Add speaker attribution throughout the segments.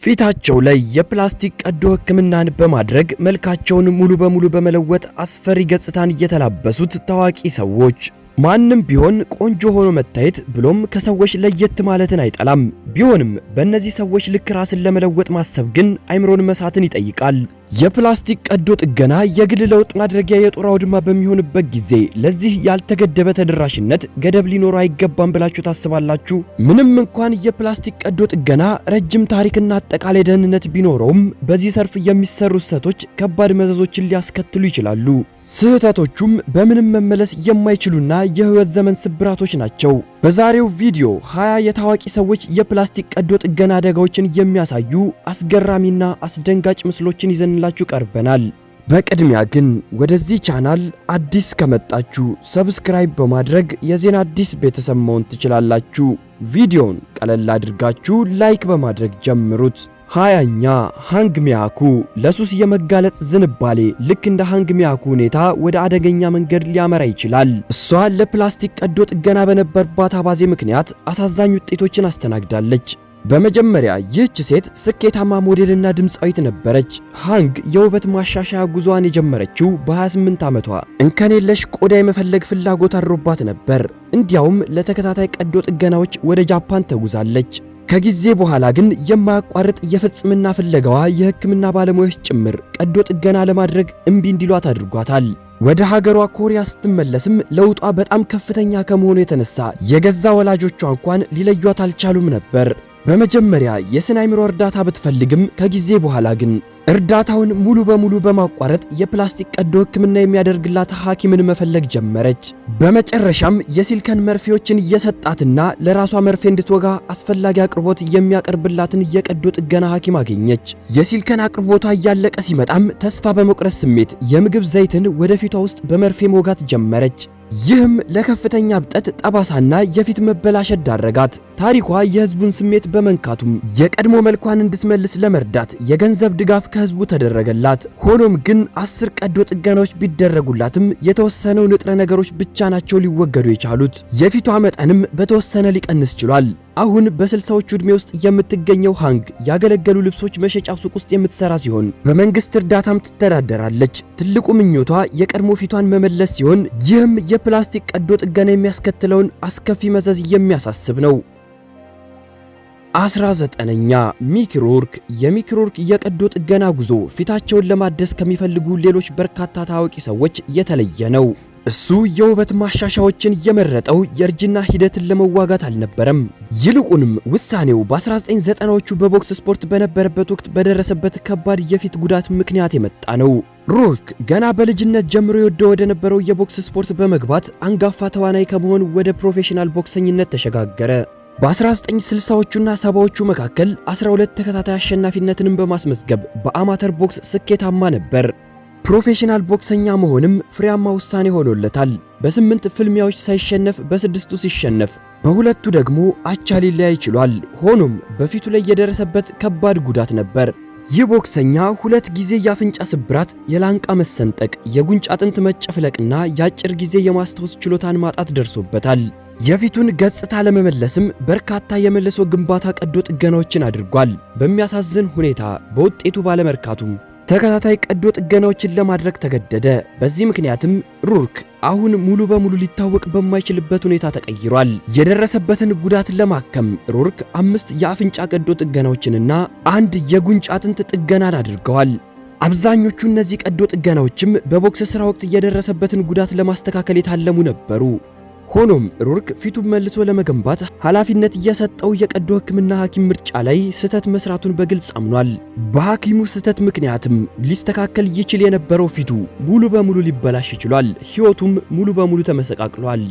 Speaker 1: ፊታቸው ላይ የፕላስቲክ ቀዶ ሕክምናን በማድረግ መልካቸውን ሙሉ በሙሉ በመለወጥ አስፈሪ ገጽታን እየተላበሱት ታዋቂ ሰዎች። ማንም ቢሆን ቆንጆ ሆኖ መታየት ብሎም ከሰዎች ለየት ማለትን አይጠላም። ቢሆንም በእነዚህ ሰዎች ልክ ራስን ለመለወጥ ማሰብ ግን አይምሮን መሳትን ይጠይቃል። የፕላስቲክ ቀዶ ጥገና የግል ለውጥ ማድረጊያ የጦር አውድማ በሚሆንበት ጊዜ ለዚህ ያልተገደበ ተደራሽነት ገደብ ሊኖረው አይገባም ብላችሁ ታስባላችሁ? ምንም እንኳን የፕላስቲክ ቀዶ ጥገና ረጅም ታሪክና አጠቃላይ ደህንነት ቢኖረውም በዚህ ዘርፍ የሚሰሩ ስህተቶች ከባድ መዘዞችን ሊያስከትሉ ይችላሉ። ስህተቶቹም በምንም መመለስ የማይችሉና የህይወት ዘመን ስብራቶች ናቸው። በዛሬው ቪዲዮ 20 የታዋቂ ሰዎች የፕላስቲክ ቀዶ ጥገና አደጋዎችን የሚያሳዩ አስገራሚና አስደንጋጭ ምስሎችን ይዘንላችሁ ቀርበናል። በቅድሚያ ግን ወደዚህ ቻናል አዲስ ከመጣችሁ ሰብስክራይብ በማድረግ የዜና አዲስ ቤተሰብ መሆን ትችላላችሁ። ቪዲዮውን ቀለል አድርጋችሁ ላይክ በማድረግ ጀምሩት። 20ኛ ሃንግ ሚያኩ ለሱስ የመጋለጥ ዝንባሌ ልክ እንደ ሃንግ ሚያኩ ሁኔታ ወደ አደገኛ መንገድ ሊያመራ ይችላል። እሷ ለፕላስቲክ ቀዶ ጥገና በነበረባት አባዜ ምክንያት አሳዛኝ ውጤቶችን አስተናግዳለች። በመጀመሪያ ይህች ሴት ስኬታማ ሞዴልና ድምፃዊት ነበረች። ሃንግ የውበት ማሻሻያ ጉዞዋን የጀመረችው በ28 ዓመቷ እንከን የለሽ ቆዳ የመፈለግ ፍላጎት አድሮባት ነበር። እንዲያውም ለተከታታይ ቀዶ ጥገናዎች ወደ ጃፓን ተጉዛለች። ከጊዜ በኋላ ግን የማያቋርጥ የፍጽምና ፍለጋዋ የሕክምና ባለሙያዎች ጭምር ቀዶ ጥገና ለማድረግ እምቢ እንዲሏት አድርጓታል። ወደ ሀገሯ ኮሪያ ስትመለስም ለውጧ በጣም ከፍተኛ ከመሆኑ የተነሳ የገዛ ወላጆቿ እንኳን ሊለዩት አልቻሉም ነበር። በመጀመሪያ የስነ አእምሮ እርዳታ ብትፈልግም ከጊዜ በኋላ ግን እርዳታውን ሙሉ በሙሉ በማቋረጥ የፕላስቲክ ቀዶ ሕክምና የሚያደርግላት ሐኪምን መፈለግ ጀመረች። በመጨረሻም የሲልከን መርፌዎችን እየሰጣትና ለራሷ መርፌ እንድትወጋ አስፈላጊ አቅርቦት የሚያቀርብላትን የቀዶ ጥገና ሐኪም አገኘች። የሲልከን አቅርቦቷ እያለቀ ሲመጣም ተስፋ በመቁረጥ ስሜት የምግብ ዘይትን ወደፊቷ ውስጥ በመርፌ መውጋት ጀመረች። ይህም ለከፍተኛ እብጠት፣ ጠባሳና የፊት መበላሸት ዳረጋት። ታሪኳ የህዝቡን ስሜት በመንካቱም የቀድሞ መልኳን እንድትመልስ ለመርዳት የገንዘብ ድጋፍ ከህዝቡ ተደረገላት። ሆኖም ግን 10 ቀዶ ጥገናዎች ቢደረጉላትም የተወሰነው ንጥረ ነገሮች ብቻ ናቸው ሊወገዱ የቻሉት። የፊቷ መጠንም በተወሰነ ሊቀንስ ችሏል። አሁን በ60ዎቹ ዕድሜ ውስጥ የምትገኘው ሃንግ ያገለገሉ ልብሶች መሸጫ ሱቅ ውስጥ የምትሰራ ሲሆን በመንግስት እርዳታም ትተዳደራለች። ትልቁ ምኞቷ የቀድሞ ፊቷን መመለስ ሲሆን ይህም የፕላስቲክ ቀዶ ጥገና የሚያስከትለውን አስከፊ መዘዝ የሚያሳስብ ነው። 19ኛ ሚኪ ሮርክ። የሚኪ ሮርክ የቀዶ ጥገና ጉዞ ፊታቸውን ለማደስ ከሚፈልጉ ሌሎች በርካታ ታዋቂ ሰዎች የተለየ ነው። እሱ የውበት ማሻሻያዎችን የመረጠው የእርጅና ሂደትን ለመዋጋት አልነበረም። ይልቁንም ውሳኔው በ1990ዎቹ በቦክስ ስፖርት በነበረበት ወቅት በደረሰበት ከባድ የፊት ጉዳት ምክንያት የመጣ ነው። ሮርክ ገና በልጅነት ጀምሮ የወደው ወደ ነበረው የቦክስ ስፖርት በመግባት አንጋፋ ተዋናይ ከመሆን ወደ ፕሮፌሽናል ቦክሰኝነት ተሸጋገረ። በ1960ዎቹና 70ዎቹ መካከል 12 ተከታታይ አሸናፊነትንም በማስመዝገብ በአማተር ቦክስ ስኬታማ ነበር። ፕሮፌሽናል ቦክሰኛ መሆንም ፍሬያማ ውሳኔ ሆኖለታል። በ8 ፍልሚያዎች ሳይሸነፍ በ6ቱ ሲሸነፍ፣ በሁለቱ ደግሞ አቻ ሊለያይ ችሏል። ሆኖም በፊቱ ላይ የደረሰበት ከባድ ጉዳት ነበር። ይህ ቦክሰኛ 2 ጊዜ የአፍንጫ ስብራት፣ የላንቃ መሰንጠቅ፣ የጉንጭ አጥንት መጨፍለቅና የአጭር ጊዜ የማስታወስ ችሎታን ማጣት ደርሶበታል። የፊቱን ገጽታ ለመመለስም በርካታ የመልሶ ግንባታ ቀዶ ጥገናዎችን አድርጓል። በሚያሳዝን ሁኔታ በውጤቱ ባለመርካቱም ተከታታይ ቀዶ ጥገናዎችን ለማድረግ ተገደደ። በዚህ ምክንያትም ሮርክ አሁን ሙሉ በሙሉ ሊታወቅ በማይችልበት ሁኔታ ተቀይሯል። የደረሰበትን ጉዳት ለማከም ሮርክ 5 የአፍንጫ ቀዶ ጥገናዎችንና 1 የጉንጭ አጥንት ጥገናን አድርገዋል። አብዛኞቹ እነዚህ ቀዶ ጥገናዎችም በቦክስ ሥራ ወቅት የደረሰበትን ጉዳት ለማስተካከል የታለሙ ነበሩ። ሆኖም ሮርክ ፊቱን መልሶ ለመገንባት ኃላፊነት የሰጠው የቀዶ ሕክምና ሐኪም ምርጫ ላይ ስህተት መስራቱን በግልጽ አምኗል። በሐኪሙ ስህተት ምክንያትም ሊስተካከል ይችል የነበረው ፊቱ ሙሉ በሙሉ ሊበላሽ ይችላል። ሕይወቱም ሙሉ በሙሉ ተመሰቃቅሏል።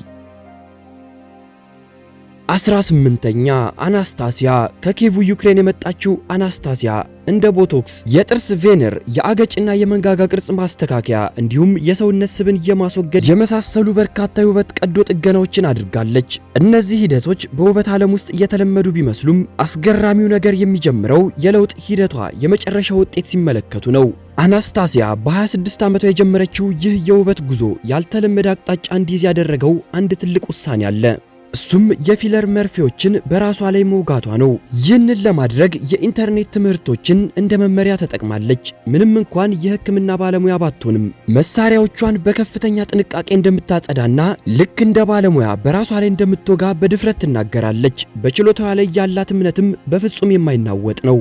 Speaker 1: 18ኛ አናስታሲያ። ከኪየቭ ዩክሬን የመጣችው አናስታሲያ እንደ ቦቶክስ፣ የጥርስ ቬነር፣ የአገጭና የመንጋጋ ቅርጽ ማስተካከያ እንዲሁም የሰውነት ስብን የማስወገድ የመሳሰሉ በርካታ የውበት ቀዶ ጥገናዎችን አድርጋለች። እነዚህ ሂደቶች በውበት ዓለም ውስጥ እየተለመዱ ቢመስሉም አስገራሚው ነገር የሚጀምረው የለውጥ ሂደቷ የመጨረሻ ውጤት ሲመለከቱ ነው። አናስታሲያ በ26 ዓመቷ የጀመረችው ይህ የውበት ጉዞ ያልተለመደ አቅጣጫ እንዲይዝ ያደረገው አንድ ትልቅ ውሳኔ አለ። እሱም የፊለር መርፌዎችን በራሷ ላይ መውጋቷ ነው። ይህንን ለማድረግ የኢንተርኔት ትምህርቶችን እንደ መመሪያ ተጠቅማለች። ምንም እንኳን የሕክምና ባለሙያ ባትሆንም መሳሪያዎቿን በከፍተኛ ጥንቃቄ እንደምታጸዳና ልክ እንደ ባለሙያ በራሷ ላይ እንደምትወጋ በድፍረት ትናገራለች። በችሎታዋ ላይ ያላት እምነትም በፍጹም የማይናወጥ ነው።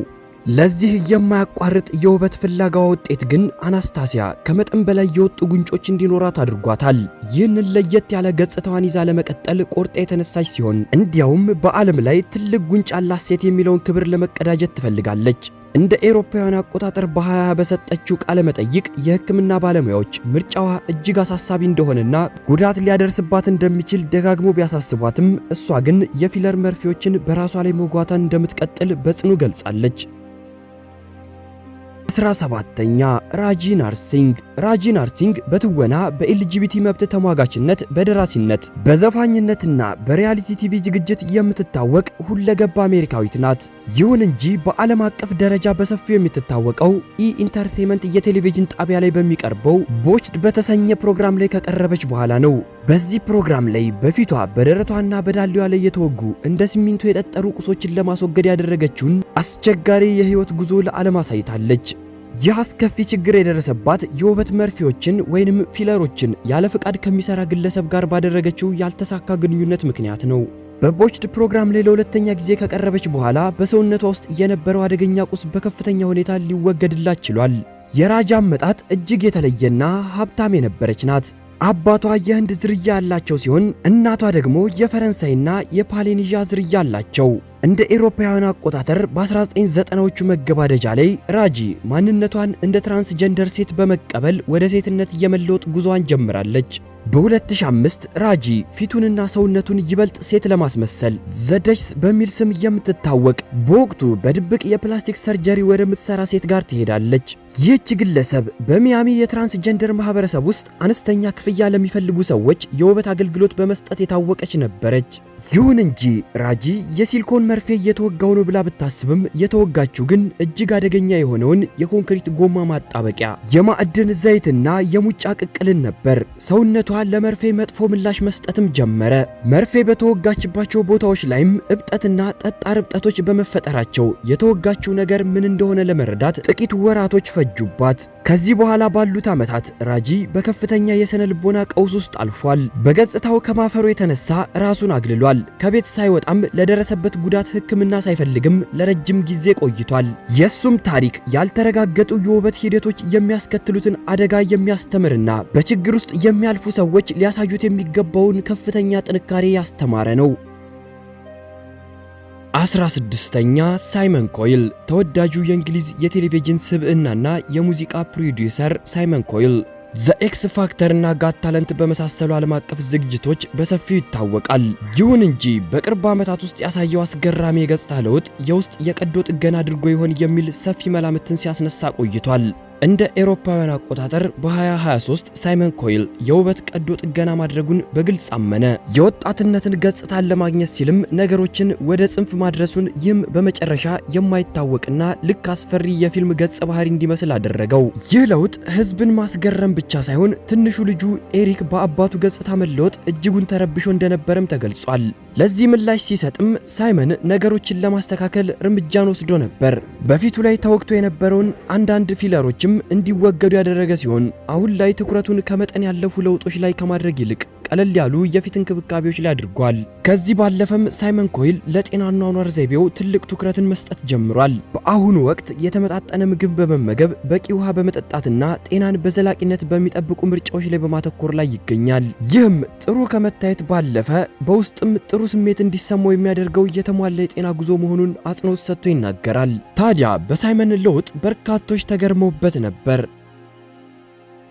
Speaker 1: ለዚህ የማያቋርጥ የውበት ፍላጋዋ ውጤት ግን አናስታሲያ ከመጠን በላይ የወጡ ጉንጮች እንዲኖራት አድርጓታል። ይህንን ለየት ያለ ገጽታዋን ይዛ ለመቀጠል ቆርጣ የተነሳች ሲሆን እንዲያውም በዓለም ላይ ትልቅ ጉንጭ ያላት ሴት የሚለውን ክብር ለመቀዳጀት ትፈልጋለች። እንደ አውሮፓውያን አቆጣጠር በ20 በሰጠችው ቃለ መጠይቅ የሕክምና ባለሙያዎች ምርጫዋ እጅግ አሳሳቢ እንደሆነና ጉዳት ሊያደርስባት እንደሚችል ደጋግሞ ቢያሳስቧትም እሷ ግን የፊለር መርፌዎችን በራሷ ላይ መጓቷን እንደምትቀጥል በጽኑ ገልጻለች። 17ኛ ራጂ ናርሲንግ። ራጂ ናርሲንግ በትወና በኤልጂቢቲ መብት ተሟጋችነት፣ በደራሲነት፣ በዘፋኝነትና በሪያሊቲ ቲቪ ዝግጅት የምትታወቅ ሁለገብ አሜሪካዊት ናት። ይሁን እንጂ በዓለም አቀፍ ደረጃ በሰፊው የምትታወቀው ኢንተርቴይንመንት የቴሌቪዥን ጣቢያ ላይ በሚቀርበው ቦችድ በተሰኘ ፕሮግራም ላይ ከቀረበች በኋላ ነው። በዚህ ፕሮግራም ላይ በፊቷ በደረቷና በዳሌዋ ላይ የተወጉ እንደ ሲሚንቶ የጠጠሩ ቁሶችን ለማስወገድ ያደረገችውን አስቸጋሪ የህይወት ጉዞ ለዓለም አሳይታለች። ይህ አስከፊ ችግር የደረሰባት የውበት መርፌዎችን ወይንም ፊለሮችን ያለ ፍቃድ ከሚሰራ ግለሰብ ጋር ባደረገችው ያልተሳካ ግንኙነት ምክንያት ነው። በቦችድ ፕሮግራም ላይ ለሁለተኛ ጊዜ ከቀረበች በኋላ በሰውነቷ ውስጥ የነበረው አደገኛ ቁስ በከፍተኛ ሁኔታ ሊወገድላት ችሏል። የራጂ አመጣጥ እጅግ የተለየና ሀብታም የነበረች ናት። አባቷ የህንድ ዝርያ ያላቸው ሲሆን እናቷ ደግሞ የፈረንሳይና የፓሊኔዥያ ዝርያ አላቸው። እንደ አውሮፓውያን አቆጣጠር በ1990ዎቹ መገባደጃ ላይ ራጂ ማንነቷን እንደ ትራንስጀንደር ሴት በመቀበል ወደ ሴትነት የመለወጥ ጉዞዋን ጀምራለች። በ2005 ራጂ ፊቱንና ሰውነቱን ይበልጥ ሴት ለማስመሰል ዘደችስ በሚል ስም የምትታወቅ በወቅቱ በድብቅ የፕላስቲክ ሰርጀሪ ወደምትሰራ ሴት ጋር ትሄዳለች። ይህች ግለሰብ በሚያሚ የትራንስጀንደር ማህበረሰብ ውስጥ አነስተኛ ክፍያ ለሚፈልጉ ሰዎች የውበት አገልግሎት በመስጠት የታወቀች ነበረች። ይሁን እንጂ ራጂ የሲሊኮን መርፌ እየተወጋው ነው ብላ ብታስብም የተወጋችው ግን እጅግ አደገኛ የሆነውን የኮንክሪት ጎማ ማጣበቂያ፣ የማዕድን ዘይትና የሙጫ ቅቅልን ነበር። ሰውነቷ ለመርፌ መጥፎ ምላሽ መስጠትም ጀመረ። መርፌ በተወጋችባቸው ቦታዎች ላይም እብጠትና ጠጣር እብጠቶች በመፈጠራቸው የተወጋችው ነገር ምን እንደሆነ ለመረዳት ጥቂት ወራቶች ፈጁባት። ከዚህ በኋላ ባሉት ዓመታት ራጂ በከፍተኛ የስነ ልቦና ቀውስ ውስጥ አልፏል። በገጽታው ከማፈሩ የተነሳ ራሱን አግልሏል። ከቤት ሳይወጣም ለደረሰበት ጉዳት ሕክምና ሳይፈልግም ለረጅም ጊዜ ቆይቷል። የሱም ታሪክ ያልተረጋገጡ የውበት ሂደቶች የሚያስከትሉትን አደጋ የሚያስተምርና በችግር ውስጥ የሚያልፉ ሰዎች ሊያሳዩት የሚገባውን ከፍተኛ ጥንካሬ ያስተማረ ነው። 16ኛ ሳይመን ኮይል። ተወዳጁ የእንግሊዝ የቴሌቪዥን ስብዕናና የሙዚቃ ፕሮዲዩሰር ሳይመን ኮይል ዘ ኤክስ ፋክተርና ጋት ታለንት በመሳሰሉ ዓለም አቀፍ ዝግጅቶች በሰፊው ይታወቃል። ይሁን እንጂ በቅርብ ዓመታት ውስጥ ያሳየው አስገራሚ የገጽታ ለውጥ የውስጥ የቀዶ ጥገና አድርጎ ይሆን የሚል ሰፊ መላምትን ሲያስነሳ ቆይቷል። እንደ አውሮፓውያን አቆጣጠር በ2023 ሳይመን ኮይል የውበት ቀዶ ጥገና ማድረጉን በግልጽ አመነ። የወጣትነትን ገጽታን ለማግኘት ሲልም ነገሮችን ወደ ጽንፍ ማድረሱን፣ ይህም በመጨረሻ የማይታወቅና ልክ አስፈሪ የፊልም ገጸ ባህሪ እንዲመስል አደረገው። ይህ ለውጥ ሕዝብን ማስገረም ብቻ ሳይሆን ትንሹ ልጁ ኤሪክ በአባቱ ገጽታ መለወጥ እጅጉን ተረብሾ እንደነበረም ተገልጿል። ለዚህ ምላሽ ሲሰጥም ሳይመን ነገሮችን ለማስተካከል እርምጃን ወስዶ ነበር። በፊቱ ላይ ተወግቶ የነበረውን አንዳንድ ፊለሮችም እንዲወገዱ ያደረገ ሲሆን አሁን ላይ ትኩረቱን ከመጠን ያለፉ ለውጦች ላይ ከማድረግ ይልቅ ቀለል ያሉ የፊት እንክብካቤዎች ላይ አድርጓል። ከዚህ ባለፈም ሳይመን ኮይል ለጤና አኗኗር ዘይቤው ትልቅ ትኩረትን መስጠት ጀምሯል። በአሁኑ ወቅት የተመጣጠነ ምግብ በመመገብ በቂ ውሃ በመጠጣትና ጤናን በዘላቂነት በሚጠብቁ ምርጫዎች ላይ በማተኮር ላይ ይገኛል። ይህም ጥሩ ከመታየት ባለፈ በውስጥም ጥሩ ስሜት እንዲሰማው የሚያደርገው የተሟላ የጤና ጉዞ መሆኑን አጽንኦት ሰጥቶ ይናገራል። ታዲያ በሳይመን ለውጥ በርካቶች ተገርመውበት ነበር።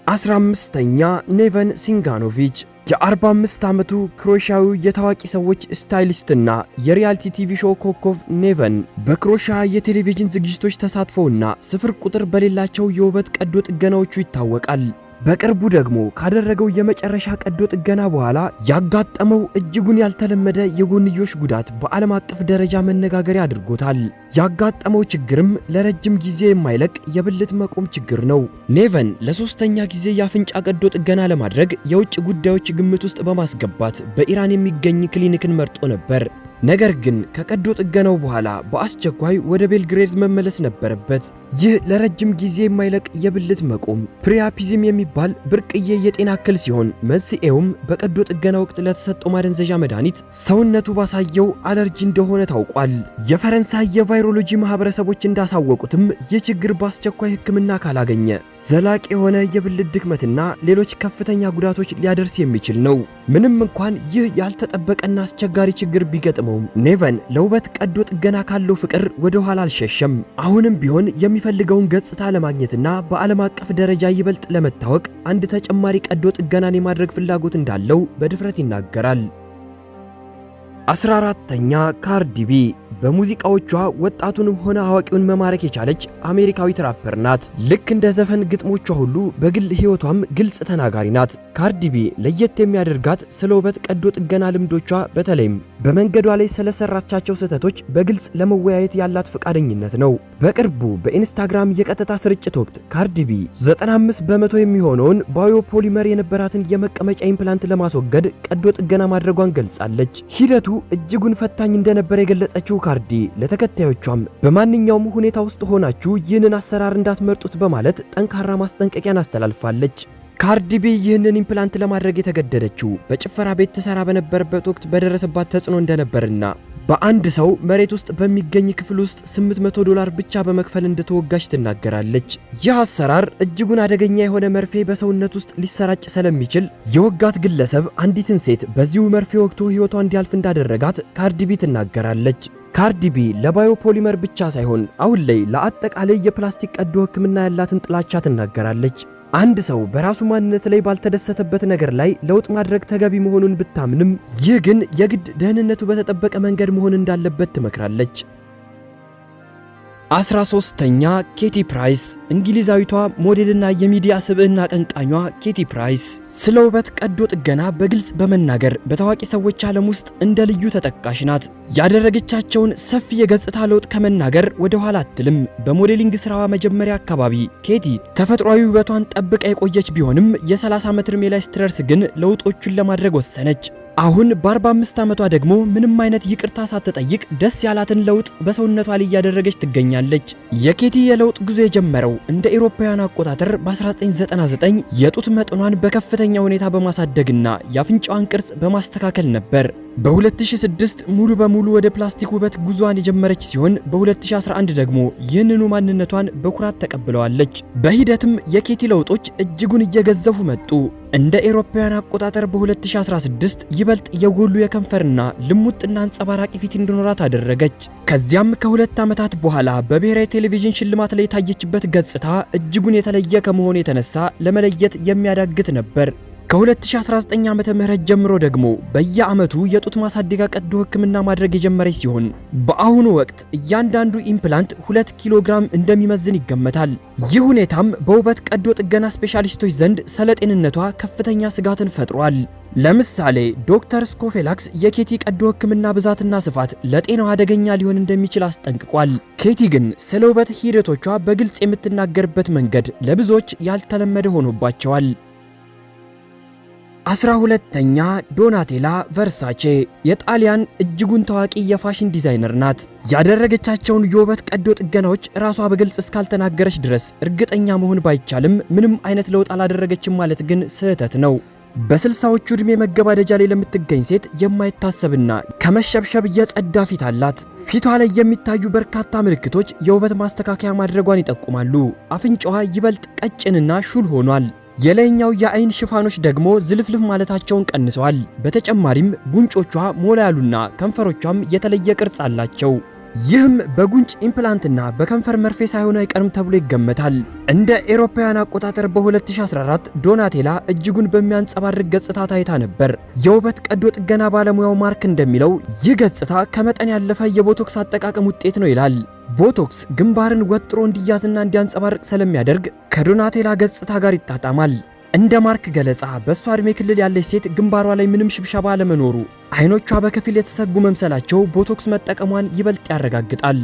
Speaker 1: 15ኛ ኔቨን ሲንጋኖቪች። የ45 ዓመቱ ክሮሻዊ የታዋቂ ሰዎች ስታይሊስትና የሪያሊቲ ቲቪ ሾው ኮከብ ኔቨን በክሮሻ የቴሌቪዥን ዝግጅቶች ተሳትፎና ስፍር ቁጥር በሌላቸው የውበት ቀዶ ጥገናዎቹ ይታወቃል። በቅርቡ ደግሞ ካደረገው የመጨረሻ ቀዶ ጥገና በኋላ ያጋጠመው እጅጉን ያልተለመደ የጎንዮሽ ጉዳት በዓለም አቀፍ ደረጃ መነጋገሪያ አድርጎታል። ያጋጠመው ችግርም ለረጅም ጊዜ የማይለቅ የብልት መቆም ችግር ነው። ኔቨን ለሶስተኛ ጊዜ የአፍንጫ ቀዶ ጥገና ለማድረግ የውጭ ጉዳዮች ግምት ውስጥ በማስገባት በኢራን የሚገኝ ክሊኒክን መርጦ ነበር። ነገር ግን ከቀዶ ጥገናው በኋላ በአስቸኳይ ወደ ቤልግሬድ መመለስ ነበረበት። ይህ ለረጅም ጊዜ የማይለቅ የብልት መቆም ፕሪያፒዝም የሚባል ብርቅዬ የጤና እክል ሲሆን መንስኤውም በቀዶ ጥገና ወቅት ለተሰጠው ማደንዘዣ መድኃኒት ሰውነቱ ባሳየው አለርጂ እንደሆነ ታውቋል። የፈረንሳይ የቫይሮሎጂ ማህበረሰቦች እንዳሳወቁትም ይህ ችግር በአስቸኳይ ሕክምና ካላገኘ ዘላቂ የሆነ የብልት ድክመትና ሌሎች ከፍተኛ ጉዳቶች ሊያደርስ የሚችል ነው። ምንም እንኳን ይህ ያልተጠበቀና አስቸጋሪ ችግር ቢገጥመው ኔቨን ለውበት ቀዶ ጥገና ካለው ፍቅር ወደ ኋላ አልሸሸም። አሁንም ቢሆን የሚፈልገውን ገጽታ ለማግኘትና በዓለም አቀፍ ደረጃ ይበልጥ ለመታወቅ አንድ ተጨማሪ ቀዶ ጥገናን የማድረግ ፍላጎት እንዳለው በድፍረት ይናገራል። 14ኛ ካርዲ ቢ በሙዚቃዎቿ ወጣቱንም ሆነ አዋቂውን መማረክ የቻለች አሜሪካዊት ራፐር ናት። ልክ እንደ ዘፈን ግጥሞቿ ሁሉ በግል ሕይወቷም ግልጽ ተናጋሪ ናት። ካርዲ ቢ ለየት የሚያደርጋት ስለ ውበት ቀዶ ጥገና ልምዶቿ በተለይም በመንገዷ ላይ ስለሰራቻቸው ስህተቶች በግልጽ ለመወያየት ያላት ፈቃደኝነት ነው። በቅርቡ በኢንስታግራም የቀጥታ ስርጭት ወቅት ካርዲ ቢ 95 በመቶ የሚሆነውን ባዮፖሊመር የነበራትን የመቀመጫ ኢምፕላንት ለማስወገድ ቀዶ ጥገና ማድረጓን ገልጻለች። ሂደቱ እጅጉን ፈታኝ እንደነበር የገለጸችው ካርዲ ለተከታዮቿም በማንኛውም ሁኔታ ውስጥ ሆናችሁ ይህንን አሰራር እንዳትመርጡት በማለት ጠንካራ ማስጠንቀቂያን አስተላልፋለች። ካርዲ ቢ ይህንን ኢምፕላንት ለማድረግ የተገደደችው በጭፈራ ቤት ተሰራ በነበረበት ወቅት በደረሰባት ተጽዕኖ እንደነበርና በአንድ ሰው መሬት ውስጥ በሚገኝ ክፍል ውስጥ $800 ብቻ በመክፈል እንደተወጋች ትናገራለች። ይህ አሰራር እጅጉን አደገኛ የሆነ መርፌ በሰውነት ውስጥ ሊሰራጭ ስለሚችል የወጋት ግለሰብ አንዲትን ሴት በዚሁ መርፌ ወቅቱ ሕይወቷ እንዲያልፍ እንዳደረጋት ካርዲ ቢ ትናገራለች። ካርዲ ቢ ለባዮፖሊመር ብቻ ሳይሆን አሁን ላይ ለአጠቃላይ የፕላስቲክ ቀዶ ሕክምና ያላትን ጥላቻ ትናገራለች። አንድ ሰው በራሱ ማንነት ላይ ባልተደሰተበት ነገር ላይ ለውጥ ማድረግ ተገቢ መሆኑን ብታምንም ይህ ግን የግድ ደህንነቱ በተጠበቀ መንገድ መሆን እንዳለበት ትመክራለች። 13ኛ ኬቲ ፕራይስ እንግሊዛዊቷ ሞዴልና የሚዲያ ስብዕና አቀንቃኟ ኬቲ ፕራይስ ስለ ውበት ቀዶ ጥገና በግልጽ በመናገር በታዋቂ ሰዎች ዓለም ውስጥ እንደ ልዩ ተጠቃሽ ናት። ያደረገቻቸውን ሰፊ የገጽታ ለውጥ ከመናገር ወደ ኋላ አትልም። በሞዴሊንግ ስራዋ መጀመሪያ አካባቢ ኬቲ ተፈጥሯዊ ውበቷን ጠብቃ የቆየች ቢሆንም የ30 ዓመት ዕድሜ ላይ ስትደርስ ግን ለውጦቹን ለማድረግ ወሰነች። አሁን በ45 ዓመቷ ደግሞ ምንም አይነት ይቅርታ ሳትጠይቅ ደስ ያላትን ለውጥ በሰውነቷ ላይ እያደረገች ትገኛለች። የኬቲ የለውጥ ጉዞ የጀመረው እንደ አውሮፓውያን አቆጣጠር በ1999 የጡት መጠኗን በከፍተኛ ሁኔታ በማሳደግና የአፍንጫዋን ቅርጽ በማስተካከል ነበር። በ2006 ሙሉ በሙሉ ወደ ፕላስቲክ ውበት ጉዞዋን የጀመረች ሲሆን በ2011 ደግሞ ይህንኑ ማንነቷን በኩራት ተቀብለዋለች። በሂደትም የኬቲ ለውጦች እጅጉን እየገዘፉ መጡ። እንደ አውሮፓውያን አቆጣጠር በ2016 ይበልጥ የጎሉ የከንፈርና ልሙጥና አንጸባራቂ ፊት እንዲኖራት አደረገች። ከዚያም ከ2 ዓመታት በኋላ በብሔራዊ ቴሌቪዥን ሽልማት ላይ የታየችበት ገጽታ እጅጉን የተለየ ከመሆኑ የተነሳ ለመለየት የሚያዳግት ነበር። ከ2019 ዓመተ ምህረት ጀምሮ ደግሞ በየዓመቱ የጡት ማሳደጊያ ቀዶ ሕክምና ማድረግ የጀመረች ሲሆን በአሁኑ ወቅት እያንዳንዱ ኢምፕላንት 2 ኪሎ ግራም እንደሚመዝን ይገመታል። ይህ ሁኔታም በውበት ቀዶ ጥገና ስፔሻሊስቶች ዘንድ ስለ ጤንነቷ ከፍተኛ ስጋትን ፈጥሯል። ለምሳሌ ዶክተር ስኮፌላክስ የኬቲ ቀዶ ሕክምና ብዛትና ስፋት ለጤናው አደገኛ ሊሆን እንደሚችል አስጠንቅቋል። ኬቲ ግን ስለ ውበት ሂደቶቿ በግልጽ የምትናገርበት መንገድ ለብዙዎች ያልተለመደ ሆኖባቸዋል። 12ኛ ዶናቴላ ቨርሳቼ የጣሊያን እጅጉን ታዋቂ የፋሽን ዲዛይነር ናት። ያደረገቻቸውን የውበት ቀዶ ጥገናዎች ራሷ በግልጽ እስካልተናገረች ድረስ እርግጠኛ መሆን ባይቻልም ምንም አይነት ለውጥ አላደረገችም ማለት ግን ስህተት ነው። በ60ዎቹ ዕድሜ መገባደጃ ላይ ለምትገኝ ሴት የማይታሰብና ከመሸብሸብ የጸዳ ፊት አላት። ፊቷ ላይ የሚታዩ በርካታ ምልክቶች የውበት ማስተካከያ ማድረጓን ይጠቁማሉ። አፍንጫዋ ይበልጥ ቀጭንና ሹል ሆኗል። የላይኛው የአይን ሽፋኖች ደግሞ ዝልፍልፍ ማለታቸውን ቀንሰዋል። በተጨማሪም ጉንጮቿ ሞላ ያሉና ከንፈሮቿም የተለየ ቅርጽ አላቸው። ይህም በጉንጭ ኢምፕላንትና በከንፈር መርፌ ሳይሆን አይቀርም ተብሎ ይገመታል። እንደ አውሮፓውያን አቆጣጠር በ2014 ዶናቴላ እጅጉን በሚያንጸባርቅ ገጽታ ታይታ ነበር። የውበት ቀዶ ጥገና ባለሙያው ማርክ እንደሚለው ይህ ገጽታ ከመጠን ያለፈ የቦቶክስ አጠቃቀም ውጤት ነው ይላል። ቦቶክስ ግንባርን ወጥሮ እንዲያዝና እንዲያንጸባርቅ ስለሚያደርግ ከዶናቴላ ገጽታ ጋር ይጣጣማል። እንደ ማርክ ገለጻ በሷ እድሜ ክልል ያለች ሴት ግንባሯ ላይ ምንም ሽብሸባ አለመኖሩ፣ አይኖቿ በከፊል የተሰጉ መምሰላቸው ቦቶክስ መጠቀሟን ይበልጥ ያረጋግጣል።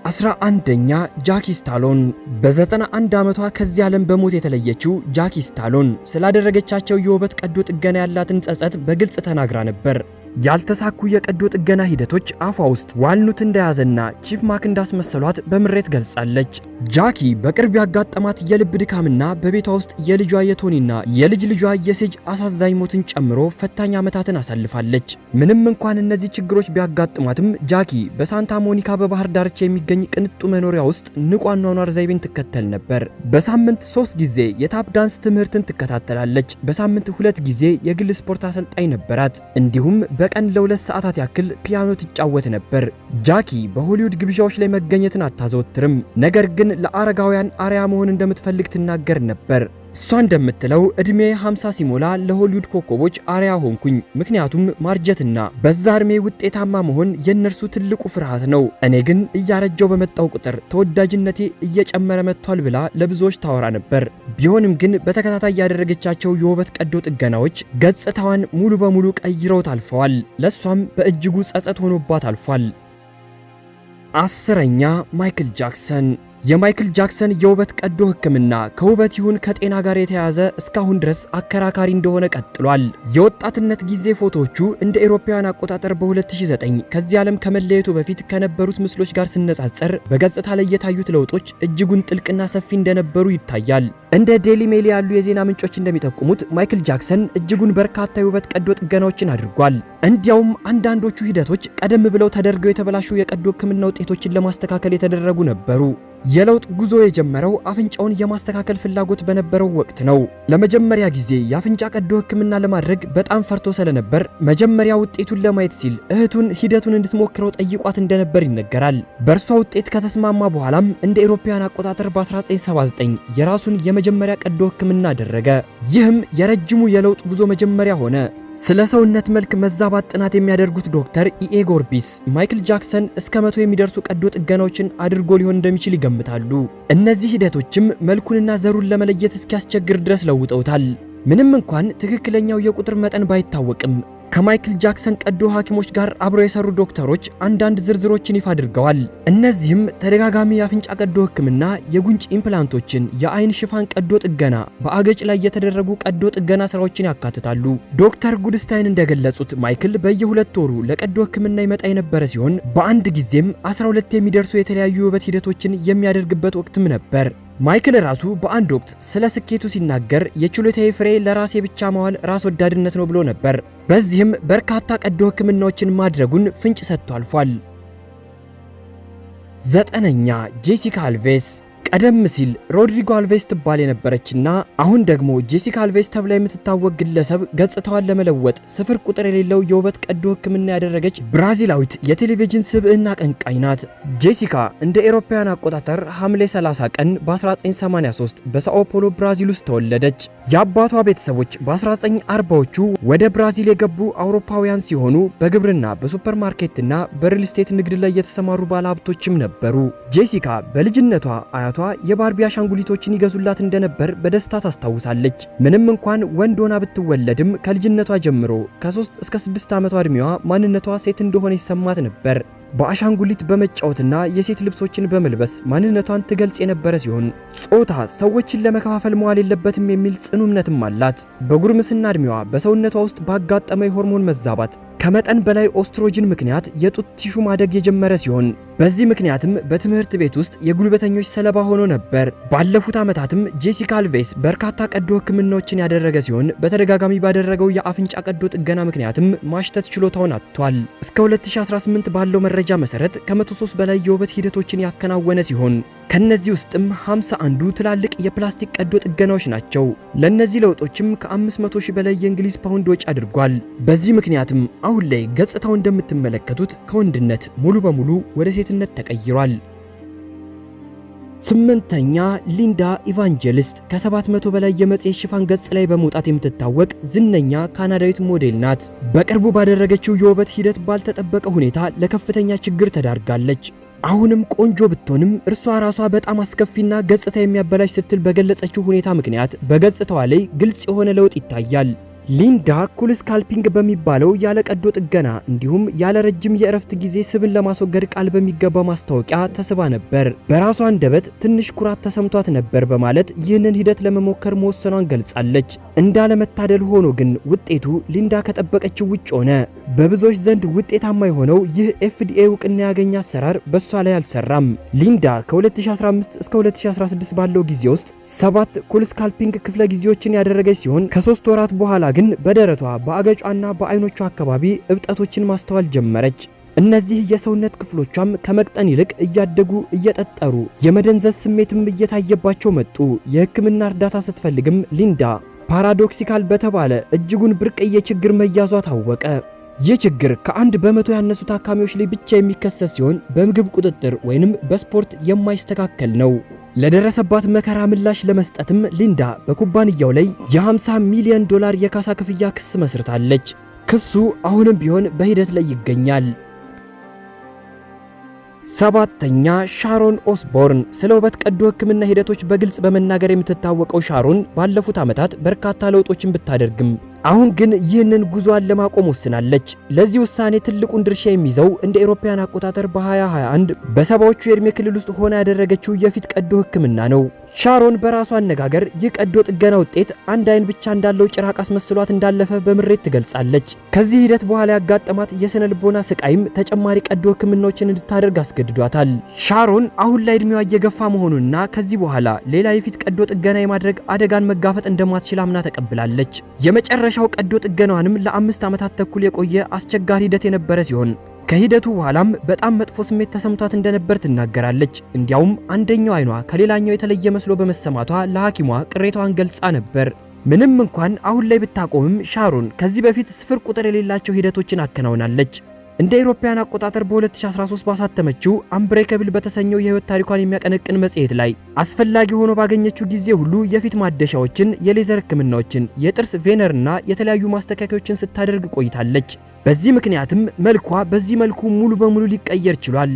Speaker 1: 11ኛ ጃኪ ስታሎን። በ91 ዓመቷ ከዚህ ዓለም በሞት የተለየችው ጃኪ ስታሎን ስላደረገቻቸው የውበት ቀዶ ጥገና ያላትን ጸጸት በግልጽ ተናግራ ነበር። ያልተሳኩ የቀዶ ጥገና ሂደቶች አፏ ውስጥ ዋልኑት እንደያዘና ቺፕማክ እንዳስመሰሏት በምሬት ገልጻለች። ጃኪ በቅርብ ያጋጠማት የልብ ድካምና በቤቷ ውስጥ የልጇ የቶኒና የልጅ ልጇ የሴጅ አሳዛኝ ሞትን ጨምሮ ፈታኝ ዓመታትን አሳልፋለች። ምንም እንኳን እነዚህ ችግሮች ቢያጋጥሟትም ጃኪ በሳንታ ሞኒካ በባህር ዳርቻ የሚገኝ ቅንጡ መኖሪያ ውስጥ ንቁ አኗኗር ዘይቤን ትከተል ነበር። በሳምንት 3 ጊዜ የታፕ ዳንስ ትምህርትን ትከታተላለች። በሳምንት 2 ጊዜ የግል ስፖርት አሰልጣኝ ነበራት። እንዲሁም በቀን ለ2 ሰዓታት ያክል ፒያኖ ትጫወት ነበር። ጃኪ በሆሊውድ ግብዣዎች ላይ መገኘትን አታዘወትርም፣ ነገር ግን ለአረጋውያን አርያ መሆን እንደምትፈልግ ትናገር ነበር። እሷ እንደምትለው እድሜ 50 ሲሞላ ለሆሊውድ ኮከቦች አርያ ሆንኩኝ፣ ምክንያቱም ማርጀትና በዛ እድሜ ውጤታማ መሆን የነርሱ ትልቁ ፍርሃት ነው። እኔ ግን እያረጀው በመጣው ቁጥር ተወዳጅነቴ እየጨመረ መጥቷል ብላ ለብዙዎች ታወራ ነበር። ቢሆንም ግን በተከታታይ ያደረገቻቸው የውበት ቀዶ ጥገናዎች ገጽታዋን ሙሉ በሙሉ ቀይረውት አልፈዋል። ለሷም በእጅጉ ጸጸት ሆኖባት አልፏል። 10ኛ ማይክል ጃክሰን። የማይክል ጃክሰን የውበት ቀዶ ሕክምና ከውበት ይሁን ከጤና ጋር የተያያዘ እስካሁን ድረስ አከራካሪ እንደሆነ ቀጥሏል። የወጣትነት ጊዜ ፎቶዎቹ እንደ አውሮፓውያን አቆጣጠር በ2009 ከዚህ ዓለም ከመለየቱ በፊት ከነበሩት ምስሎች ጋር ሲነጻጸር በገጽታ ላይ የታዩት ለውጦች እጅጉን ጥልቅና ሰፊ እንደነበሩ ይታያል። እንደ ዴሊ ሜል ያሉ የዜና ምንጮች እንደሚጠቁሙት ማይክል ጃክሰን እጅጉን በርካታ የውበት ቀዶ ጥገናዎችን አድርጓል። እንዲያውም አንዳንዶቹ ሂደቶች ቀደም ብለው ተደርገው የተበላሹ የቀዶ ሕክምና ውጤቶችን ለማስተካከል የተደረጉ ነበሩ። የለውጥ ጉዞ የጀመረው አፍንጫውን የማስተካከል ፍላጎት በነበረው ወቅት ነው። ለመጀመሪያ ጊዜ የአፍንጫ ቀዶ ሕክምና ለማድረግ በጣም ፈርቶ ስለነበር መጀመሪያ ውጤቱን ለማየት ሲል እህቱን ሂደቱን እንድትሞክረው ጠይቋት እንደነበር ይነገራል። በእርሷ ውጤት ከተስማማ በኋላም እንደ አውሮፓውያን አቆጣጠር በ1979 የራሱን የመጀመሪያ ቀዶ ሕክምና አደረገ። ይህም የረጅሙ የለውጥ ጉዞ መጀመሪያ ሆነ። ስለ ሰውነት መልክ መዛባት ጥናት የሚያደርጉት ዶክተር ኢኤ ጎርቢስ ማይክል ጃክሰን እስከ 100 የሚደርሱ ቀዶ ጥገናዎችን አድርጎ ሊሆን እንደሚችል ይገምታሉ። እነዚህ ሂደቶችም መልኩንና ዘሩን ለመለየት እስኪያስቸግር ድረስ ለውጠውታል። ምንም እንኳን ትክክለኛው የቁጥር መጠን ባይታወቅም ከማይክል ጃክሰን ቀዶ ሐኪሞች ጋር አብረው የሰሩ ዶክተሮች አንዳንድ ዝርዝሮችን ይፋ አድርገዋል። እነዚህም ተደጋጋሚ የአፍንጫ ቀዶ ሕክምና፣ የጉንጭ ኢምፕላንቶችን፣ የአይን ሽፋን ቀዶ ጥገና፣ በአገጭ ላይ የተደረጉ ቀዶ ጥገና ስራዎችን ያካትታሉ። ዶክተር ጉድስታይን እንደገለጹት ማይክል በየ2 ወሩ ለቀዶ ሕክምና ይመጣ የነበረ ሲሆን በአንድ ጊዜም 12 የሚደርሱ የተለያዩ የውበት ሂደቶችን የሚያደርግበት ወቅትም ነበር። ማይክል ራሱ በአንድ ወቅት ስለ ስኬቱ ሲናገር የችሎታዬ ፍሬ ለራሴ ብቻ መዋል ራስ ወዳድነት ነው ብሎ ነበር። በዚህም በርካታ ቀዶ ሕክምናዎችን ማድረጉን ፍንጭ ሰጥቶ አልፏል። 9ኛ ጄሲካ አልቬስ። ቀደም ሲል ሮድሪጎ አልቬስ ትባል የነበረችና አሁን ደግሞ ጄሲካ አልቬስ ተብላ የምትታወቅ ግለሰብ ገጽታዋን ለመለወጥ ስፍር ቁጥር የሌለው የውበት ቀዶ ሕክምና ያደረገች ብራዚላዊት የቴሌቪዥን ስብዕና አቀንቃኝ ናት። ጄሲካ እንደ አውሮፓውያን አቆጣጠር ሐምሌ 30 ቀን በ1983 በሳኦ ፖሎ ብራዚል ውስጥ ተወለደች። የአባቷ ቤተሰቦች በ1940ዎቹ ወደ ብራዚል የገቡ አውሮፓውያን ሲሆኑ በግብርና በሱፐርማርኬትና በሪል ስቴት ንግድ ላይ የተሰማሩ ባለሀብቶችም ነበሩ። ጄሲካ በልጅነቷ አያቷ የባርቢ አሻንጉሊቶችን ይገዙላት እንደነበር በደስታ ታስታውሳለች። ምንም እንኳን ወንድ ሆና ብትወለድም ከልጅነቷ ጀምሮ ከ3 እስከ 6 ዓመቷ እድሜዋ ማንነቷ ሴት እንደሆነ ይሰማት ነበር። በአሻንጉሊት በመጫወትና የሴት ልብሶችን በመልበስ ማንነቷን ትገልጽ የነበረ ሲሆን ጾታ ሰዎችን ለመከፋፈል መዋል የለበትም የሚል ጽኑ እምነትም አላት። በጉርምስና እድሜዋ በሰውነቷ ውስጥ ባጋጠመ የሆርሞን መዛባት ከመጠን በላይ ኦስትሮጅን ምክንያት የጡት ቲሹ ማደግ የጀመረ ሲሆን በዚህ ምክንያትም በትምህርት ቤት ውስጥ የጉልበተኞች ሰለባ ሆኖ ነበር። ባለፉት ዓመታትም ጄሲካ አልቬስ በርካታ ቀዶ ሕክምናዎችን ያደረገ ሲሆን በተደጋጋሚ ባደረገው የአፍንጫ ቀዶ ጥገና ምክንያትም ማሽተት ችሎታውን አጥቷል። እስከ 2018 ባለው መረጃ መሰረት ከ103 በላይ የውበት ሂደቶችን ያከናወነ ሲሆን ከነዚህ ውስጥም 51ዱ ትላልቅ የፕላስቲክ ቀዶ ጥገናዎች ናቸው። ለነዚህ ለውጦችም ከ500,000 በላይ የእንግሊዝ ፓውንድ ወጪ አድርጓል። በዚህ ምክንያትም አሁን ላይ ገጽታው እንደምትመለከቱት ከወንድነት ሙሉ በሙሉ ወደ ሴትነት ተቀይሯል። 8ኛ ሊንዳ ኢቫንጀሊስት ከ700 በላይ የመጽሔት ሽፋን ገጽ ላይ በመውጣት የምትታወቅ ዝነኛ ካናዳዊት ሞዴል ናት። በቅርቡ ባደረገችው የውበት ሂደት ባልተጠበቀ ሁኔታ ለከፍተኛ ችግር ተዳርጋለች። አሁንም ቆንጆ ብትሆንም እርሷ ራሷ በጣም አስከፊና ገጽታ የሚያበላሽ ስትል በገለጸችው ሁኔታ ምክንያት በገጽታዋ ላይ ግልጽ የሆነ ለውጥ ይታያል። ሊንዳ ኩል ስካልፒንግ በሚባለው ያለ ቀዶ ጥገና እንዲሁም ያለ ረጅም የእረፍት ጊዜ ስብን ለማስወገድ ቃል በሚገባ ማስታወቂያ ተስባ ነበር። በራሷ አንደበት ትንሽ ኩራት ተሰምቷት ነበር በማለት ይህንን ሂደት ለመሞከር መወሰኗን ገልጻለች። እንዳለመታደል ሆኖ ግን ውጤቱ ሊንዳ ከጠበቀችው ውጭ ሆነ። በብዙዎች ዘንድ ውጤታማ የሆነው ይህ ኤፍዲኤ እውቅና ያገኘ አሰራር በሷ ላይ አልሰራም። ሊንዳ ከ2015 እስከ 2016 ባለው ጊዜ ውስጥ 7 ኩል ስካልፒንግ ክፍለ ጊዜዎችን ያደረገች ሲሆን ከ3 ወራት በኋላ ግን በደረቷ በአገጯና በአይኖቿ አካባቢ እብጠቶችን ማስተዋል ጀመረች። እነዚህ የሰውነት ክፍሎቿም ከመቅጠን ይልቅ እያደጉ እየጠጠሩ የመደንዘዝ ስሜትም እየታየባቸው መጡ። የሕክምና እርዳታ ስትፈልግም ሊንዳ ፓራዶክሲካል በተባለ እጅጉን ብርቅዬ ችግር መያዟ ታወቀ። ይህ ችግር ከ1 በመቶ ያነሱ ታካሚዎች ላይ ብቻ የሚከሰት ሲሆን በምግብ ቁጥጥር ወይንም በስፖርት የማይስተካከል ነው። ለደረሰባት መከራ ምላሽ ለመስጠትም ሊንዳ በኩባንያው ላይ የ50 ሚሊዮን ዶላር የካሳ ክፍያ ክስ መስርታለች። ክሱ አሁንም ቢሆን በሂደት ላይ ይገኛል። 7ኛ ሻሮን ኦስቦርን። ስለ ውበት ቀዶ ሕክምና ሂደቶች በግልጽ በመናገር የምትታወቀው ሻሮን ባለፉት ዓመታት በርካታ ለውጦችን ብታደርግም አሁን ግን ይህንን ጉዞዋን ለማቆም ወስናለች። ለዚህ ውሳኔ ትልቁን ድርሻ የሚይዘው እንደ አውሮፓውያን አቆጣጠር በ2021 በሰባዎቹ የዕድሜ ክልል ውስጥ ሆና ያደረገችው የፊት ቀዶ ሕክምና ነው። ሻሮን በራሷ አነጋገር ይህ ቀዶ ጥገና ውጤት አንድ አይን ብቻ እንዳለው ጭራቅ አስመስሏት እንዳለፈ በምሬት ትገልጻለች። ከዚህ ሂደት በኋላ ያጋጠማት የስነ ልቦና ስቃይም ተጨማሪ ቀዶ ሕክምናዎችን እንድታደርግ አስገድዷታል። ሻሮን አሁን ላይ ዕድሜዋ እየገፋ መሆኑንና ከዚህ በኋላ ሌላ የፊት ቀዶ ጥገና የማድረግ አደጋን መጋፈጥ እንደማትችል አምና ተቀብላለች። የመጨረሻው ቀዶ ጥገናዋንም ለ5 ዓመታት ተኩል የቆየ አስቸጋሪ ሂደት የነበረ ሲሆን ከሂደቱ በኋላም በጣም መጥፎ ስሜት ተሰምቷት እንደነበር ትናገራለች። እንዲያውም አንደኛው አይኗ ከሌላኛው የተለየ መስሎ በመሰማቷ ለሐኪሟ ቅሬታዋን ገልጻ ነበር። ምንም እንኳን አሁን ላይ ብታቆምም ሻሮን ከዚህ በፊት ስፍር ቁጥር የሌላቸው ሂደቶችን አከናውናለች። እንደ አውሮፓውያን አቆጣጠር በ2013 ባሳተመችው አንብሬከብል በተሰኘው የህይወት ታሪኳን የሚያቀነቅን መጽሔት ላይ አስፈላጊ ሆኖ ባገኘችው ጊዜ ሁሉ የፊት ማደሻዎችን፣ የሌዘር ህክምናዎችን፣ የጥርስ ቬነርና የተለያዩ ማስተካከያዎችን ስታደርግ ቆይታለች። በዚህ ምክንያትም መልኳ በዚህ መልኩ ሙሉ በሙሉ ሊቀየር ችሏል።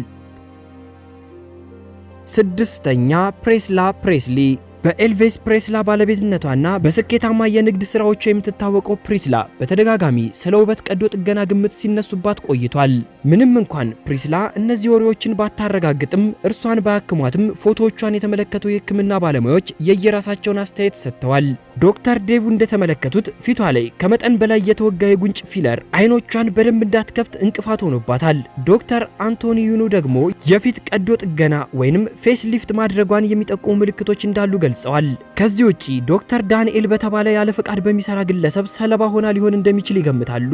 Speaker 1: 6ኛ ፕሬስላ ፕሬስሊ። በኤልቪስ ፕሬስላ ባለቤትነቷና በስኬታማ የንግድ ስራዎቿ የምትታወቀው ፕሪስላ በተደጋጋሚ ስለ ውበት ቀዶ ጥገና ግምት ሲነሱባት ቆይቷል። ምንም እንኳን ፕሪስላ እነዚህ ወሬዎችን ባታረጋግጥም እርሷን ባያክሟትም ፎቶዎቿን የተመለከቱ የህክምና ባለሙያዎች የየራሳቸውን አስተያየት ሰጥተዋል። ዶክተር ዴቭ እንደተመለከቱት ፊቷ ላይ ከመጠን በላይ የተወጋ የጉንጭ ፊለር አይኖቿን በደንብ እንዳትከፍት እንቅፋት ሆኖባታል። ዶክተር አንቶኒ ዩኑ ደግሞ የፊት ቀዶ ጥገና ወይንም ፌስ ሊፍት ማድረጓን የሚጠቁሙ ምልክቶች እንዳሉ ገልጸዋል። ከዚህ ውጪ ዶክተር ዳንኤል በተባለ ያለ ፈቃድ በሚሰራ ግለሰብ ሰለባ ሆና ሊሆን እንደሚችል ይገምታሉ።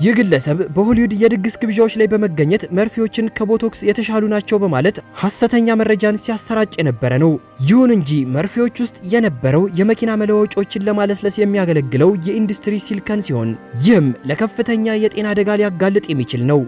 Speaker 1: ይህ ግለሰብ በሆሊውድ የድግስ ግብዣዎች ላይ በመገኘት መርፌዎችን ከቦቶክስ የተሻሉ ናቸው በማለት ሐሰተኛ መረጃን ሲያሰራጭ የነበረ ነው። ይሁን እንጂ መርፌዎች ውስጥ የነበረው የመኪና መለዋወጫዎችን ለማለስለስ የሚያገለግለው የኢንዱስትሪ ሲሊከን ሲሆን ይህም ለከፍተኛ የጤና አደጋ ሊያጋልጥ የሚችል ነው።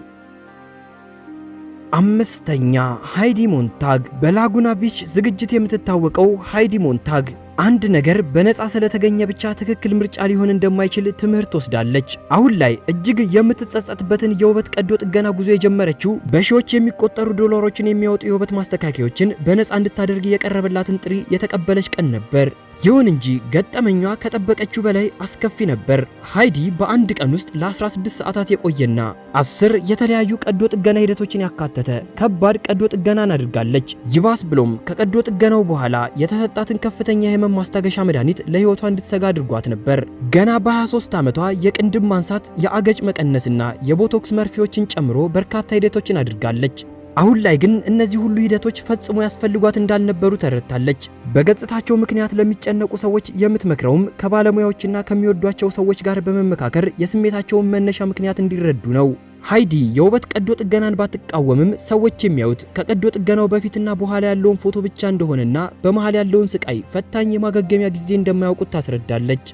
Speaker 1: 5ኛ ሃይዲ ሞንታግ። በላጉና ቢች ዝግጅት የምትታወቀው ሃይዲ ሞንታግ አንድ ነገር በነፃ ስለተገኘ ብቻ ትክክል ምርጫ ሊሆን እንደማይችል ትምህርት ወስዳለች። አሁን ላይ እጅግ የምትጸጸትበትን የውበት ቀዶ ጥገና ጉዞ የጀመረችው በሺዎች የሚቆጠሩ ዶላሮችን የሚያወጡ የውበት ማስተካከያዎችን በነፃ እንድታደርግ የቀረበላትን ጥሪ የተቀበለች ቀን ነበር። ይሁን እንጂ ገጠመኟ ከጠበቀችው በላይ አስከፊ ነበር። ሃይዲ በአንድ ቀን ውስጥ ለ16 ሰዓታት የቆየና 10 የተለያዩ ቀዶ ጥገና ሂደቶችን ያካተተ ከባድ ቀዶ ጥገናን አድርጋለች። ይባስ ብሎም ከቀዶ ጥገናው በኋላ የተሰጣትን ከፍተኛ የህመም ማስታገሻ መድኃኒት ለህይወቷ እንድትሰጋ አድርጓት ነበር። ገና በ23 ዓመቷ የቅንድብ ማንሳት፣ የአገጭ መቀነስና የቦቶክስ መርፌዎችን ጨምሮ በርካታ ሂደቶችን አድርጋለች። አሁን ላይ ግን እነዚህ ሁሉ ሂደቶች ፈጽሞ ያስፈልጓት እንዳልነበሩ ተረድታለች። በገጽታቸው ምክንያት ለሚጨነቁ ሰዎች የምትመክረውም ከባለሙያዎችና ከሚወዷቸው ሰዎች ጋር በመመካከር የስሜታቸውን መነሻ ምክንያት እንዲረዱ ነው። ሃይዲ የውበት ቀዶ ጥገናን ባትቃወምም ሰዎች የሚያዩት ከቀዶ ጥገናው በፊትና በኋላ ያለውን ፎቶ ብቻ እንደሆነና በመሃል ያለውን ስቃይ ፈታኝ የማገገሚያ ጊዜ እንደማያውቁት ታስረዳለች።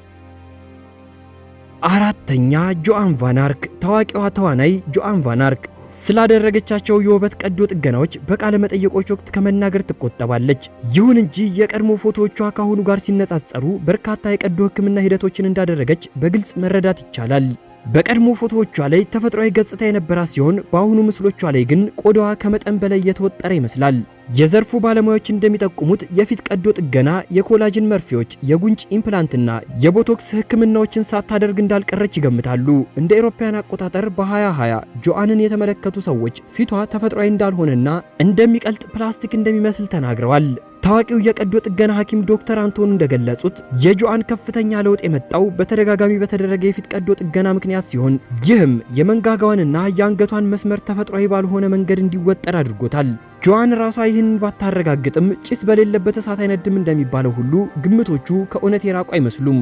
Speaker 1: 4ኛ ጆአን ቫን አርክ። ታዋቂዋ ተዋናይ ጆአን ቫን አርክ ስላደረገቻቸው የውበት ቀዶ ጥገናዎች በቃለ መጠይቆች ወቅት ከመናገር ትቆጠባለች። ይሁን እንጂ የቀድሞ ፎቶዎቿ ካሁኑ ጋር ሲነጻጸሩ በርካታ የቀዶ ሕክምና ሂደቶችን እንዳደረገች በግልጽ መረዳት ይቻላል። በቀድሞ ፎቶዎቿ ላይ ተፈጥሯዊ ገጽታ የነበራት ሲሆን በአሁኑ ምስሎቿ ላይ ግን ቆዳዋ ከመጠን በላይ የተወጠረ ይመስላል። የዘርፉ ባለሙያዎች እንደሚጠቁሙት የፊት ቀዶ ጥገና የኮላጅን መርፌዎች፣ የጉንጭ ኢምፕላንትና የቦቶክስ ሕክምናዎችን ሳታደርግ እንዳልቀረች ይገምታሉ። እንደ አውሮፓውያን አቆጣጠር በ2020 ጆአንን የተመለከቱ ሰዎች ፊቷ ተፈጥሯዊ እንዳልሆነና እንደሚቀልጥ ፕላስቲክ እንደሚመስል ተናግረዋል። ታዋቂው የቀዶ ጥገና ሐኪም ዶክተር አንቶን እንደገለጹት የጆአን ከፍተኛ ለውጥ የመጣው በተደጋጋሚ በተደረገ የፊት ቀዶ ጥገና ምክንያት ሲሆን ይህም የመንጋጋዋንና የአንገቷን መስመር ተፈጥሯዊ ባልሆነ መንገድ እንዲወጠር አድርጎታል። ጆአን ራሷ ይህን ባታረጋግጥም ጭስ በሌለበት እሳት አይነድም እንደሚባለው ሁሉ ግምቶቹ ከእውነት የራቁ አይመስሉም።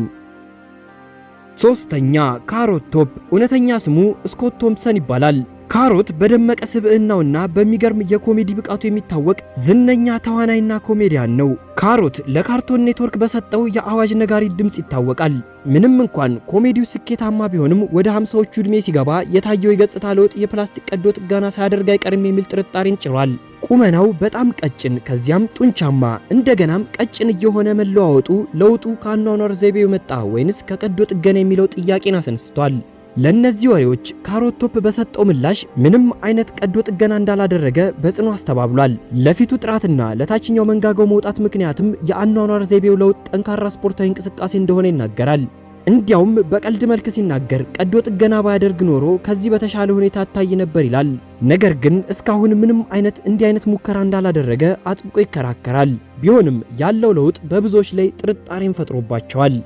Speaker 1: ሶስተኛ ካሮት ቶፕ። እውነተኛ ስሙ ስኮት ቶምፕሰን ይባላል። ካሮት በደመቀ ስብዕናውና በሚገርም የኮሜዲ ብቃቱ የሚታወቅ ዝነኛ ተዋናይና ኮሜዲያን ነው። ካሮት ለካርቶን ኔትወርክ በሰጠው የአዋጅ ነጋሪ ድምጽ ይታወቃል። ምንም እንኳን ኮሜዲው ስኬታማ ቢሆንም ወደ 50ዎቹ ዕድሜ ሲገባ የታየው የገጽታ ለውጥ የፕላስቲክ ቀዶ ጥገና ሳያደርግ አይቀርም የሚል ጥርጣሬን ጭሯል። ቁመናው በጣም ቀጭን ከዚያም ጡንቻማ እንደገናም ቀጭን እየሆነ መለዋወጡ ለውጡ ከአኗኗር ዘይቤው መጣ ወይንስ ከቀዶ ጥገና የሚለው ጥያቄን አስነስቷል። ለነዚህ ወሬዎች ካሮት ቶፕ በሰጠው ምላሽ ምንም አይነት ቀዶ ጥገና እንዳላደረገ በጽኑ አስተባብሏል። ለፊቱ ጥራትና ለታችኛው መንጋጋው መውጣት ምክንያትም የአኗኗር ዘይቤው ለውጥ ጠንካራ ስፖርታዊ እንቅስቃሴ እንደሆነ ይናገራል። እንዲያውም በቀልድ መልክ ሲናገር ቀዶ ጥገና ባያደርግ ኖሮ ከዚህ በተሻለ ሁኔታ ታታይ ነበር ይላል። ነገር ግን እስካሁን ምንም እንዲህ አይነት ሙከራ እንዳላደረገ አጥብቆ ይከራከራል። ቢሆንም ያለው ለውጥ በብዙዎች ላይ ጥርጣሬን ፈጥሮባቸዋል።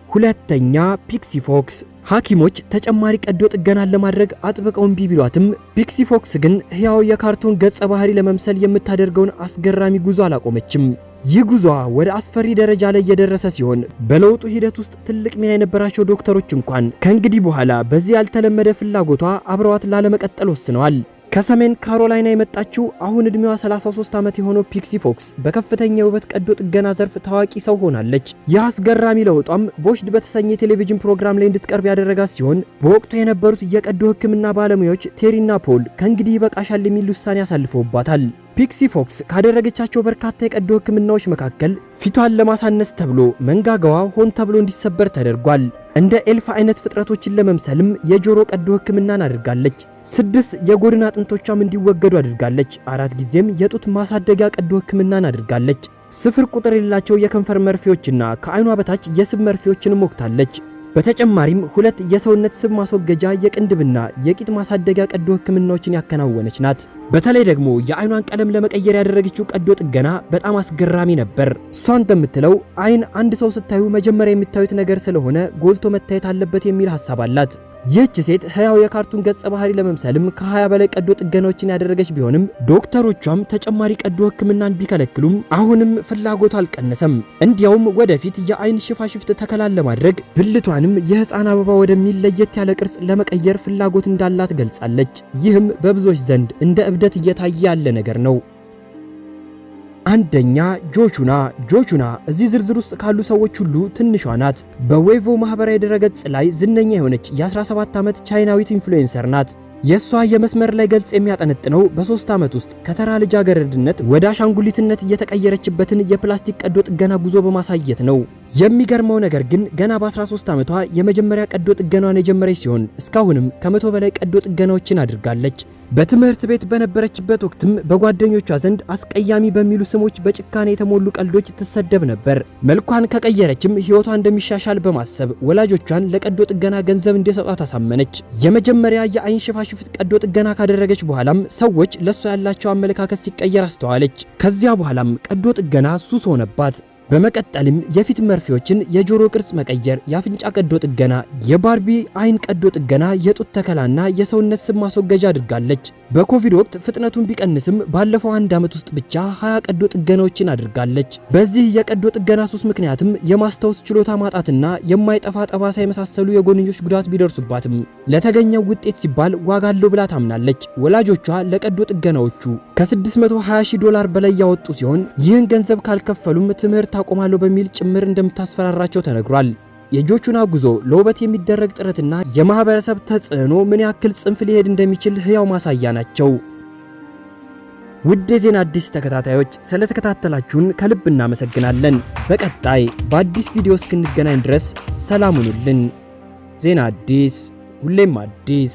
Speaker 1: ሁለተኛ ፒክሲ ፎክስ። ሐኪሞች ተጨማሪ ቀዶ ጥገናን ለማድረግ አጥብቀው እምቢ ቢሏትም ፒክሲ ፎክስ ግን ሕያው የካርቶን ገጸ ባህሪ ለመምሰል የምታደርገውን አስገራሚ ጉዞ አላቆመችም። ይህ ጉዞ ወደ አስፈሪ ደረጃ ላይ የደረሰ ሲሆን በለውጡ ሂደት ውስጥ ትልቅ ሚና የነበራቸው ዶክተሮች እንኳን ከእንግዲህ በኋላ በዚህ ያልተለመደ ፍላጎቷ አብረዋት ላለመቀጠል ወስነዋል። ከሰሜን ካሮላይና የመጣችው አሁን ዕድሜዋ 33 ዓመት የሆነው ፒክሲ ፎክስ በከፍተኛ የውበት ቀዶ ጥገና ዘርፍ ታዋቂ ሰው ሆናለች። ይህ አስገራሚ ለውጧም ቦሽድ በተሰኘ የቴሌቪዥን ፕሮግራም ላይ እንድትቀርብ ያደረጋት ሲሆን በወቅቱ የነበሩት የቀዶ ሕክምና ባለሙያዎች ቴሪና ፖል ከእንግዲህ ይበቃሻል የሚል ውሳኔ አሳልፈውባታል። ፒክሲ ፎክስ ካደረገቻቸው በርካታ የቀዶ ሕክምናዎች መካከል ፊቷን ለማሳነስ ተብሎ መንጋጋዋ ሆን ተብሎ እንዲሰበር ተደርጓል። እንደ ኤልፍ አይነት ፍጥረቶችን ለመምሰልም የጆሮ ቀዶ ሕክምናን አድርጋለች። 6 የጎድን አጥንቶቿም እንዲወገዱ አድርጋለች። 4 ጊዜም የጡት ማሳደጊያ ቀዶ ሕክምናን አድርጋለች። ስፍር ቁጥር የሌላቸው የከንፈር መርፌዎችና ከዓይኗ በታች የስብ መርፌዎችንም ወቅታለች። በተጨማሪም 2 የሰውነት ስብ ማስወገጃ የቅንድብና የቂጥ ማሳደጊያ ቀዶ ሕክምናዎችን ያከናወነች ናት። በተለይ ደግሞ የዓይኗን ቀለም ለመቀየር ያደረገችው ቀዶ ጥገና በጣም አስገራሚ ነበር። እሷ እንደምትለው ዓይን አንድ ሰው ስታዩ መጀመሪያ የምታዩት ነገር ስለሆነ ጎልቶ መታየት አለበት የሚል ሐሳብ አላት። ይህች ሴት ሕያው የካርቱን ገጸ ባህሪ ለመምሰልም ከ20 በላይ ቀዶ ጥገናዎችን ያደረገች ቢሆንም ዶክተሮቿም ተጨማሪ ቀዶ ሕክምናን ቢከለክሉም አሁንም ፍላጎቷ አልቀነሰም። እንዲያውም ወደፊት የዓይን ሽፋሽፍት ተከላን ለማድረግ ብልቷንም የሕፃን አበባ ወደሚል ለየት ያለ ቅርጽ ለመቀየር ፍላጎት እንዳላት ገልጻለች። ይህም በብዙዎች ዘንድ እንደ እብደት እየታየ ያለ ነገር ነው። አንደኛ ጆቹና እዚህ ዝርዝር ውስጥ ካሉ ሰዎች ሁሉ ትንሿ ናት። በዌይቮ ማህበራዊ ድረገጽ ላይ ዝነኛ የሆነች የ17 ዓመት ቻይናዊት ኢንፍሉዌንሰር ናት። የሷ የመስመር ላይ ገጽ የሚያጠነጥነው በ3 ዓመት ውስጥ ከተራ ልጃገረድነት ወደ አሻንጉሊትነት እየተቀየረችበትን የፕላስቲክ ቀዶ ጥገና ጉዞ በማሳየት ነው። የሚገርመው ነገር ግን ገና በ13 ዓመቷ የመጀመሪያ ቀዶ ጥገናዋን የጀመረች ሲሆን እስካሁንም ከ100 በላይ ቀዶ ጥገናዎችን አድርጋለች። በትምህርት ቤት በነበረችበት ወቅትም በጓደኞቿ ዘንድ አስቀያሚ በሚሉ ስሞች በጭካኔ የተሞሉ ቀልዶች ትሰደብ ነበር። መልኳን ከቀየረችም ሕይወቷ እንደሚሻሻል በማሰብ ወላጆቿን ለቀዶ ጥገና ገንዘብ እንዲሰጧት አሳመነች። የመጀመሪያ የዓይን ሽፋሽፍት ቀዶ ጥገና ካደረገች በኋላም ሰዎች ለሷ ያላቸው አመለካከት ሲቀየር አስተዋለች። ከዚያ በኋላም ቀዶ ጥገና ሱስ ሆነባት። በመቀጠልም የፊት መርፌዎችን፣ የጆሮ ቅርጽ መቀየር፣ የአፍንጫ ቀዶ ጥገና፣ የባርቢ ዓይን ቀዶ ጥገና፣ የጡት ተከላና የሰውነት ስብ ማስወገጃ አድርጋለች። በኮቪድ ወቅት ፍጥነቱን ቢቀንስም ባለፈው 1 ዓመት ውስጥ ብቻ 20 ቀዶ ጥገናዎችን አድርጋለች። በዚህ የቀዶ ጥገና ሱስ ምክንያትም የማስታወስ ችሎታ ማጣትና የማይጠፋ ጠባሳ የመሳሰሉ የጎንዮሽ ጉዳት ቢደርሱባትም ለተገኘው ውጤት ሲባል ዋጋ አለው ብላ ታምናለች። ወላጆቿ ለቀዶ ጥገናዎቹ $620,000 በላይ ያወጡ ሲሆን ይህን ገንዘብ ካልከፈሉም ትምህርት አቆማለሁ በሚል ጭምር እንደምታስፈራራቸው ተነግሯል። የጆቹና ጉዞ ለውበት የሚደረግ ጥረትና የማህበረሰብ ተጽዕኖ ምን ያክል ጽንፍ ሊሄድ እንደሚችል ሕያው ማሳያ ናቸው። ውድ የዜና አዲስ ተከታታዮች ስለተከታተላችሁን ከልብ እናመሰግናለን። በቀጣይ በአዲስ ቪዲዮ እስክንገናኝ ድረስ ሰላም ሁኑልን። ዜና አዲስ፣ ሁሌም አዲስ።